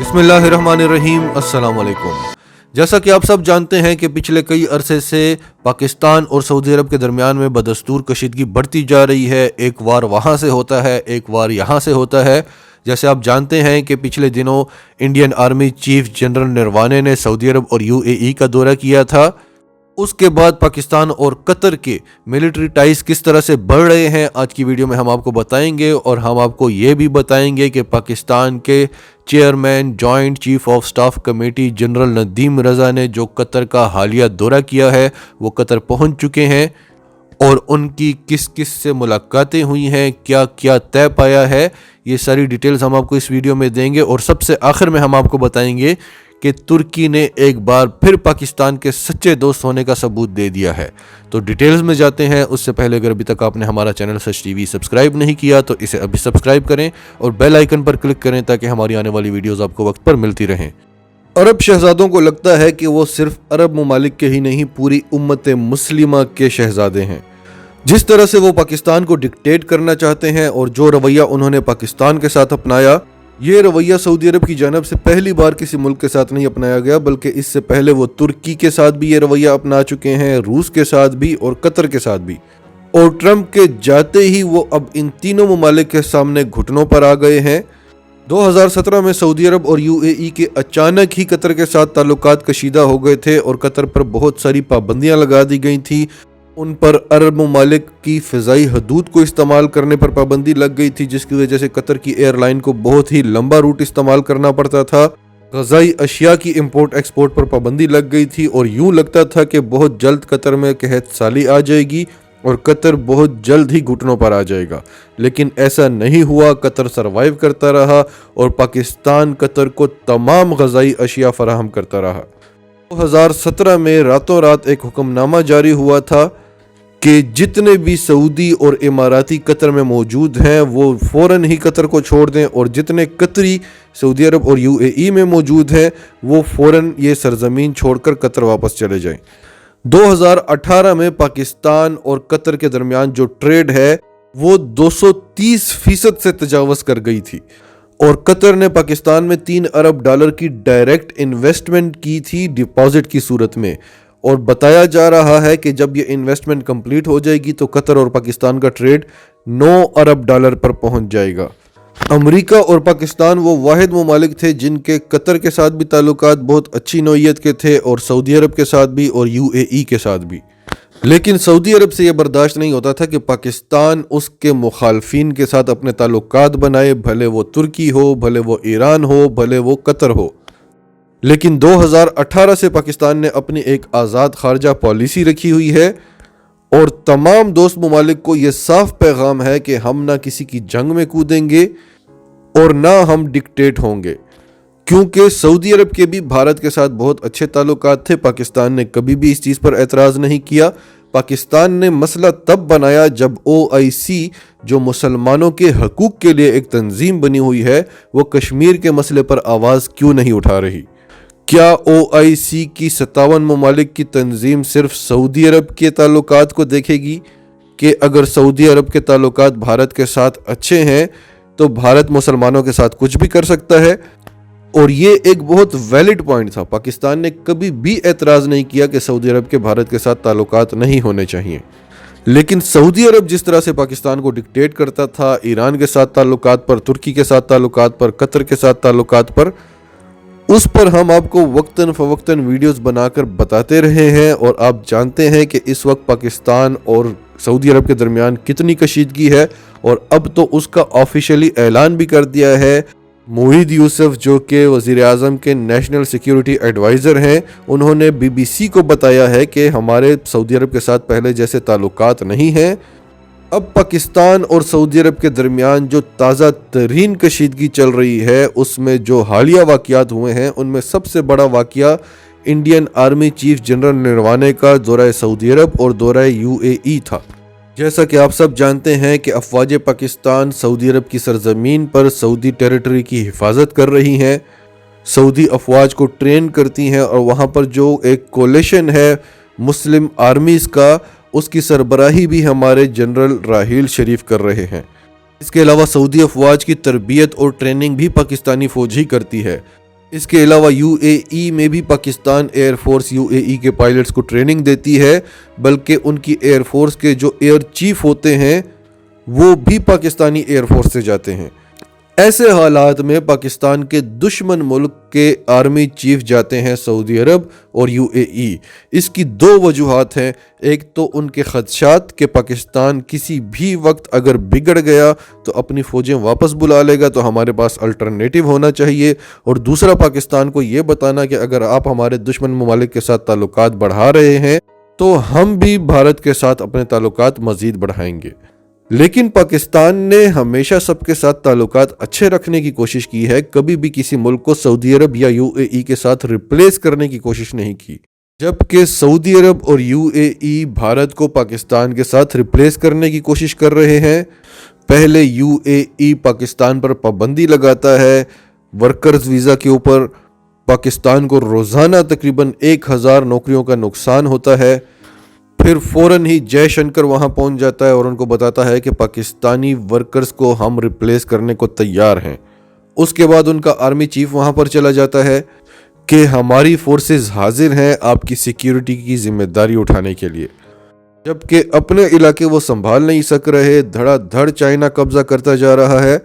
बिस्मिल्लाहिर्रहमानिर्रहीम, अस्सलाम वालेकुम। जैसा कि आप सब जानते हैं कि पिछले कई अरसे से पाकिस्तान और सऊदी अरब के दरमियान में बदस्तूर कशीदगी बढ़ती जा रही है। एक वार वहाँ से होता है, एक वार यहाँ से होता है। जैसे आप जानते हैं कि पिछले दिनों Indian army chief general Naravane ने सऊदी अरब और यूएई का दौरा किया था। उसके बाद पाकिस्तान और कतर के मिलिट्री टाइज किस तरह से बढ़ रहे हैं, आज की वीडियो में हम आपको बताएंगे। और हम आपको ये भी बताएंगे कि पाकिस्तान के chairman joint chief of staff committee general Nadeem Raza ने जो कतर का हालिया दौरा किया है वो कतर पहुंच चुके हैं और उनकी किस किस से मुलाकातें हुई हैं, क्या क्या तय पाया है, ये सारी डिटेल्स हम आपको इस वीडियो में देंगे। और सबसे आखिर में हम आपको बताएंगे कि तुर्की ने एक बार फिर पाकिस्तान के सच्चे दोस्त होने का सबूत दे दिया है। तो डिटेल्स में जाते हैं। उससे पहले अगर अभी तक आपने हमारा चैनल सच टीवी सब्सक्राइब नहीं किया तो इसे अभी सब्सक्राइब करें और बेल आइकन पर क्लिक करें ताकि हमारी आने वाली वीडियोस आपको वक्त पर मिलती रहें। अरब शहजादों को लगता है कि वो सिर्फ अरब ममालिक के ही नहीं, पूरी उम्मत मुस्लिमा के शहजादे हैं। जिस तरह से वो पाकिस्तान को डिक्टेट करना चाहते हैं और जो रवैया उन्होंने पाकिस्तान के साथ अपनाया, ये रवैया सऊदी अरब की जानब से पहली बार किसी मुल्क के साथ नहीं अपनाया गया, बल्कि इससे पहले वो तुर्की के साथ भी ये रवैया अपना चुके हैं, रूस के साथ भी और कतर के साथ भी। और ट्रंप के जाते ही वो अब इन तीनों ममालिक के सामने घुटनों पर आ गए हैं। 2017 में सऊदी अरब और यूएई के अचानक ही कतर के साथ ताल्लुकात कशीदा हो गए थे और कतर पर बहुत सारी पाबंदियां लगा दी गई थी। उन पर अरब ममालिक की फ़िज़ाई हदूद को इस्तेमाल करने पर पाबंदी लग गई थी, जिसकी वजह से कतर की एयरलाइन को बहुत ही लंबा रूट इस्तेमाल करना पड़ता था। ग़ज़ाई अशिया की इंपोर्ट एक्सपोर्ट पर पाबंदी लग गई थी और यूं लगता था कि बहुत जल्द कतर में कहत साली आ जाएगी और कतर बहुत जल्द ही घुटनों पर आ जाएगा। लेकिन ऐसा नहीं हुआ। कतर सरवाइव करता रहा और पाकिस्तान कतर को तमाम ग़ज़ाई अशिया फराहम करता रहा। 2017 में रातों रात एक हुक्मनामा जारी हुआ था कि जितने भी सऊदी और इमाराती कतर में मौजूद हैं वो फ़ौरन ही कतर को छोड़ दें और जितने कतरी सऊदी अरब और यूएई में मौजूद हैं वो फ़ौरन ये सरजमीन छोड़कर कतर वापस चले जाएं। 2018 में पाकिस्तान और कतर के दरमियान जो ट्रेड है वो 230% से तजावज़ कर गई थी और कतर ने पाकिस्तान में $3 अरब की डायरेक्ट इन्वेस्टमेंट की थी डिपॉजिट की सूरत में। और बताया जा रहा है कि जब ये इन्वेस्टमेंट कंप्लीट हो जाएगी तो कतर और पाकिस्तान का ट्रेड $9 अरब पर पहुंच जाएगा। अमेरिका और पाकिस्तान वो वाहिद ममालिक थे जिनके कतर के साथ भी ताल्लुकात बहुत अच्छी नौइयत के थे और सऊदी अरब के साथ भी और यूएई के साथ भी। लेकिन सऊदी अरब से यह बर्दाश्त नहीं होता था कि पाकिस्तान उसके मुखालफिन के साथ अपने ताल्लुकात बनाए, भले वो तुर्की हो, भले वो ईरान हो, भले वो कतर हो। लेकिन 2018 से पाकिस्तान ने अपनी एक आज़ाद खारजा पॉलिसी रखी हुई है और तमाम दोस्त ममालिक को यह साफ पैगाम है कि हम ना किसी की जंग में कूदेंगे और ना हम डिक्टेट होंगे, क्योंकि सऊदी अरब के भी भारत के साथ बहुत अच्छे ताल्लुकात थे। पाकिस्तान ने कभी भी इस चीज़ पर एतराज़ नहीं किया। पाकिस्तान ने मसला तब बनाया जब OIC जो मुसलमानों के हकूक़ के लिए एक तंजीम बनी हुई है वो कश्मीर के मसले पर आवाज़ क्यों नहीं उठा रही। क्या OIC की 57 ममालिक की तंजीम सिर्फ सऊदी अरब के ताल्लुकात को देखेगी कि अगर सऊदी अरब के ताल्लुकात भारत के साथ अच्छे हैं तो भारत मुसलमानों के साथ कुछ भी कर सकता है? और ये एक बहुत वैलिड पॉइंट था। पाकिस्तान ने कभी भी एतराज़ नहीं किया कि सऊदी अरब के भारत के साथ ताल्लुकात नहीं होने चाहिए। लेकिन सऊदी अरब जिस तरह से पाकिस्तान को डिक्टेट करता था ईरान के साथ ताल्लुकात पर, तुर्की के साथ ताल्लुकात पर, कतर के साथ ताल्लुकात पर, उस पर हम आपको वक्तन फ़वक्तन वीडियोस बनाकर बताते रहे हैं। और आप जानते हैं कि इस वक्त पाकिस्तान और सऊदी अरब के दरमियान कितनी कशीदगी है और अब तो उसका ऑफिशियली ऐलान भी कर दिया है। मोहिद यूसुफ जो कि वज़ीर आज़म के नेशनल सिक्योरिटी एडवाइज़र हैं, उन्होंने BBC को बताया है कि हमारे सऊदी अरब के साथ पहले जैसे ताल्लुकात नहीं हैं। अब पाकिस्तान और सऊदी अरब के दरमियान जो ताज़ा तरीन कशीदगी चल रही है उसमें जो हालिया वाक़यात हुए हैं उनमें सबसे बड़ा वाक़या Indian army chief general Naravane का दौरा सऊदी अरब और दौरा यूएई था। जैसा कि आप सब जानते हैं कि अफ़वाज पाकिस्तान सऊदी अरब की सरजमीन पर सऊदी टेरिटरी की हिफाजत कर रही हैं, सऊदी अफवाज को ट्रेन करती हैं और वहाँ पर जो एक कोलिशन है मुस्लिम आर्मीज़ का, उसकी सरबराही भी हमारे जनरल राहील शरीफ कर रहे हैं। इसके अलावा सऊदी अफवाज की तरबियत और ट्रेनिंग भी पाकिस्तानी फ़ौज ही करती है। اس کے علاوہ UAE میں بھی پاکستان ایئر فورس UAE کے پائلٹس کو ٹریننگ دیتی ہے، بلکہ ان کی ایئر فورس کے جو ایئر چیف ہوتے ہیں وہ بھی پاکستانی ایئر فورس سے جاتے ہیں۔ ایسے حالات میں پاکستان کے دشمن ملک کے آرمی چیف جاتے ہیں سعودی عرب اور UAE۔ اس کی دو وجوہات ہیں، ایک تو ان کے خدشات کہ پاکستان کسی بھی وقت اگر بگڑ گیا تو اپنی فوجیں واپس بلا لے گا، تو ہمارے پاس الٹرنیٹیو ہونا چاہیے، اور دوسرا پاکستان کو یہ بتانا کہ اگر آپ ہمارے دشمن ممالک کے ساتھ تعلقات بڑھا رہے ہیں تو ہم بھی بھارت کے ساتھ اپنے تعلقات مزید بڑھائیں گے۔ لیکن پاکستان نے ہمیشہ سب کے ساتھ تعلقات اچھے رکھنے کی کوشش کی ہے، کبھی بھی کسی ملک کو سعودی عرب یا UAE کے ساتھ ریپلیس کرنے کی کوشش نہیں کی، جبکہ سعودی عرب اور UAE بھارت کو پاکستان کے ساتھ ریپلیس کرنے کی کوشش کر رہے ہیں۔ پہلے UAE پاکستان پر پابندی لگاتا ہے ورکرز ویزا کے اوپر، پاکستان کو روزانہ تقریباً 1000 نوکریوں کا نقصان ہوتا ہے، پھر فوراً ہی جے شنکر وہاں پہنچ جاتا ہے اور ان کو بتاتا ہے کہ پاکستانی ورکرز کو ہم ریپلیس کرنے کو تیار ہیں۔ اس کے بعد ان کا آرمی چیف وہاں پر چلا جاتا ہے کہ ہماری فورسز حاضر ہیں آپ کی سیکیورٹی کی ذمہ داری اٹھانے کے لیے، جبکہ اپنے علاقے وہ سنبھال نہیں سک رہے، دھڑا دھڑ چائنا قبضہ کرتا جا رہا ہے۔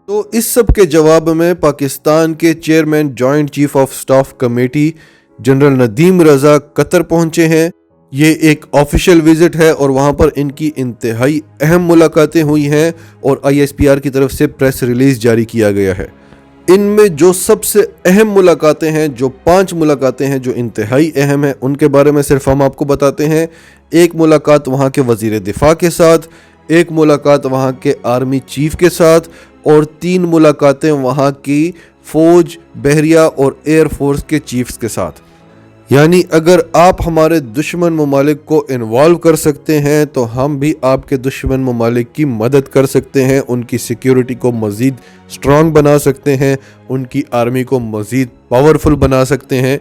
تو اس سب کے جواب میں پاکستان کے chairman joint chief of staff committee general Nadeem Raza Qatar پہنچے ہیں۔ یہ ایک آفیشیل وزٹ ہے اور وہاں پر ان کی انتہائی اہم ملاقاتیں ہوئی ہیں اور ISPR کی طرف سے پریس ریلیز جاری کیا گیا ہے۔ ان میں جو سب سے اہم ملاقاتیں ہیں، جو 5 ملاقاتیں ہیں جو انتہائی اہم ہیں، ان کے بارے میں صرف ہم آپ کو بتاتے ہیں۔ ایک ملاقات وہاں کے وزیر دفاع کے ساتھ، ایک ملاقات وہاں کے آرمی چیف کے ساتھ، اور 3 ملاقاتیں وہاں کی فوج، بحریہ اور ایئر فورس کے چیفز کے ساتھ۔ یعنی اگر آپ ہمارے دشمن ممالک کو انوالو کر سکتے ہیں تو ہم بھی آپ کے دشمن ممالک کی مدد کر سکتے ہیں، ان کی سیکیورٹی کو مزید سٹرونگ بنا سکتے ہیں، ان کی آرمی کو مزید پاورفل بنا سکتے ہیں۔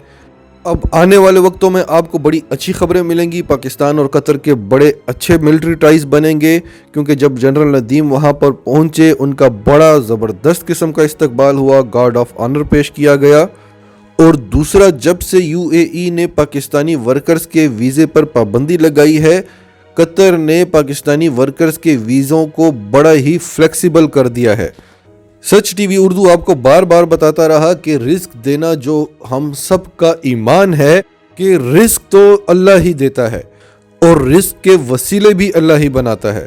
اب آنے والے وقتوں میں آپ کو بڑی اچھی خبریں ملیں گی، پاکستان اور قطر کے بڑے اچھے ملٹری ٹائز بنیں گے، کیونکہ جب جنرل ندیم وہاں پر پہنچے ان کا بڑا زبردست قسم کا استقبال ہوا، گارڈ آف آنر پیش کیا گیا۔ اور دوسرا، جب سے UAE نے پاکستانی ورکرز کے ویزے پر پابندی لگائی ہے، قطر نے پاکستانی ورکرز کے ویزوں کو بڑا ہی فلیکسیبل کر دیا ہے۔ سچ ٹی وی اردو آپ کو بار بار بتاتا رہا کہ رزق دینا جو ہم سب کا ایمان ہے کہ رزق تو اللہ ہی دیتا ہے اور رزق کے وسیلے بھی اللہ ہی بناتا ہے۔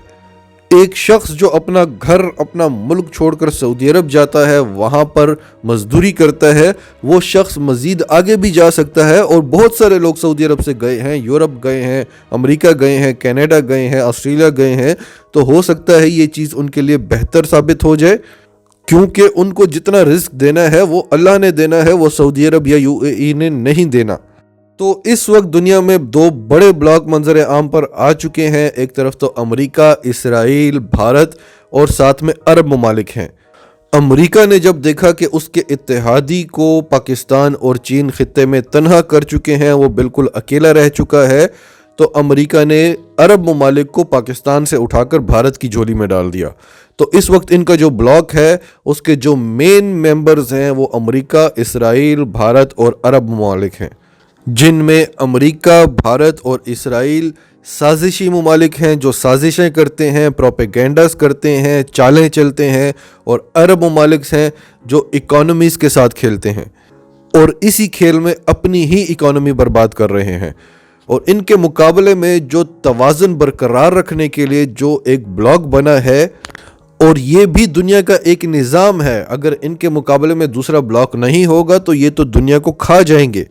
ایک شخص جو اپنا گھر، اپنا ملک چھوڑ کر سعودی عرب جاتا ہے، وہاں پر مزدوری کرتا ہے، وہ شخص مزید آگے بھی جا سکتا ہے، اور بہت سارے لوگ سعودی عرب سے گئے ہیں، یورپ گئے ہیں، امریکہ گئے ہیں، کینیڈا گئے ہیں، آسٹریلیا گئے ہیں، تو ہو سکتا ہے یہ چیز ان کے لیے بہتر ثابت ہو جائے، کیونکہ ان کو جتنا رزق دینا ہے وہ اللہ نے دینا ہے، وہ سعودی عرب یا UAE نے نہیں دینا۔ تو اس وقت دنیا میں 2 بڑے بلاک منظر عام پر آ چکے ہیں، ایک طرف تو امریکہ، اسرائیل، بھارت، اور ساتھ میں عرب ممالک ہیں۔ امریکہ نے جب دیکھا کہ اس کے اتحادی کو پاکستان اور چین خطے میں تنہا کر چکے ہیں، وہ بالکل اکیلا رہ چکا ہے، تو امریکہ نے عرب ممالک کو پاکستان سے اٹھا کر بھارت کی جھولی میں ڈال دیا۔ تو اس وقت ان کا جو بلاک ہے اس کے جو مین ممبرز ہیں وہ امریکہ، اسرائیل، بھارت اور عرب ممالک ہیں، جن میں امریکہ، بھارت اور اسرائیل سازشی ممالک ہیں جو سازشیں کرتے ہیں، پروپیگنڈاز کرتے ہیں، چالیں چلتے ہیں، اور عرب ممالک ہیں جو اکانومیز کے ساتھ کھیلتے ہیں اور اسی کھیل میں اپنی ہی اکانومی برباد کر رہے ہیں۔ اور ان کے مقابلے میں جو توازن برقرار رکھنے کے لیے جو ایک بلاک بنا ہے، اور یہ بھی دنیا کا ایک نظام ہے، اگر ان کے مقابلے میں دوسرا بلاک نہیں ہوگا تو یہ تو دنیا کو کھا جائیں گے۔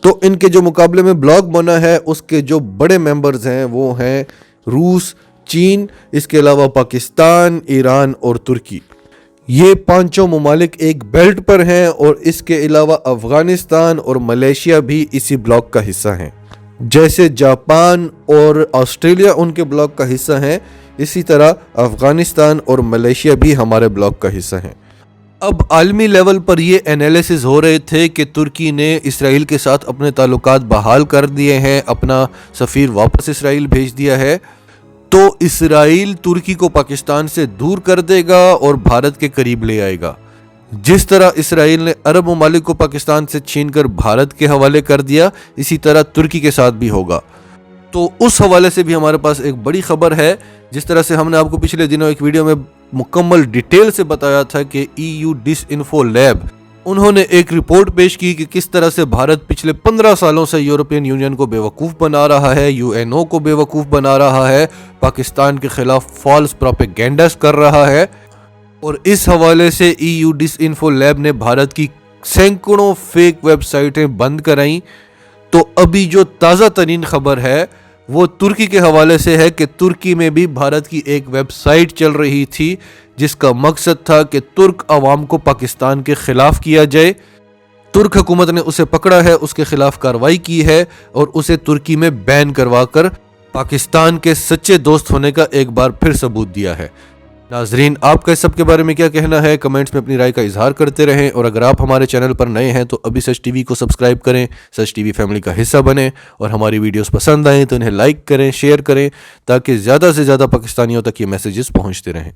تو ان کے جو مقابلے میں بلاک بنا ہے اس کے جو بڑے ممبرز ہیں وہ ہیں روس، چین، اس کے علاوہ پاکستان، ایران اور ترکی۔ یہ 5 ممالک ایک بیلٹ پر ہیں، اور اس کے علاوہ افغانستان اور ملیشیا بھی اسی بلاک کا حصہ ہیں۔ جیسے جاپان اور آسٹریلیا ان کے بلاک کا حصہ ہیں، اسی طرح افغانستان اور ملیشیا بھی ہمارے بلاک کا حصہ ہیں۔ اب عالمی لیول پر یہ انالیسز ہو رہے تھے کہ ترکی نے اسرائیل کے ساتھ اپنے تعلقات بحال کر دیے ہیں، اپنا سفیر واپس اسرائیل بھیج دیا ہے، تو اسرائیل ترکی کو پاکستان سے دور کر دے گا اور بھارت کے قریب لے آئے گا۔ जिस तरह इसराइल ने अरब ममालिक को पाकिस्तान से छीन कर भारत के हवाले कर दिया, इसी तरह तुर्की के साथ भी होगा। तो उस हवाले से भी हमारे पास एक बड़ी खबर है। जिस तरह से हमने आपको पिछले दिनों एक वीडियो में मुकम्मल डिटेल से बताया था कि EU डिसइंफो लैब, उन्होंने एक रिपोर्ट पेश की कि किस तरह से भारत पिछले 15 सालों से यूरोपियन यूनियन को बेवकूफ़ बना रहा है, UNO को बेवकूफ़ बना रहा है, पाकिस्तान के खिलाफ फॉल्स प्रोपेगेंडास कर रहा है। और इस हवाले से EU डिसइंफो लैब ने भारत की सैकड़ों फेक वेबसाइटें बंद कराईं। तो अभी जो ताज़ा तरीन खबर है वो तुर्की के हवाले से है कि तुर्की में भी भारत की एक वेबसाइट चल रही थी जिसका मकसद था कि तुर्क अवाम को पाकिस्तान के खिलाफ किया जाए। तुर्क हुकूमत ने उसे पकड़ा है, उसके खिलाफ कार्रवाई की है और उसे तुर्की में बैन करवा कर पाकिस्तान के सच्चे दोस्त होने का एक बार फिर सबूत दिया है। नाजरीन, आपका इस सब के बारे में क्या कहना है? कमेंट्स में अपनी राय का इजहार करते रहें। और अगर आप हमारे चैनल पर नए हैं तो अभी सच टीवी को सब्सक्राइब करें, सच टीवी फैमिली का हिस्सा बनें। और हमारी वीडियोस पसंद आएँ तो इन्हें लाइक करें, शेयर करें, ताकि ज़्यादा से ज़्यादा पाकिस्तानियों तक ये मैसेजेस पहुँचते रहें।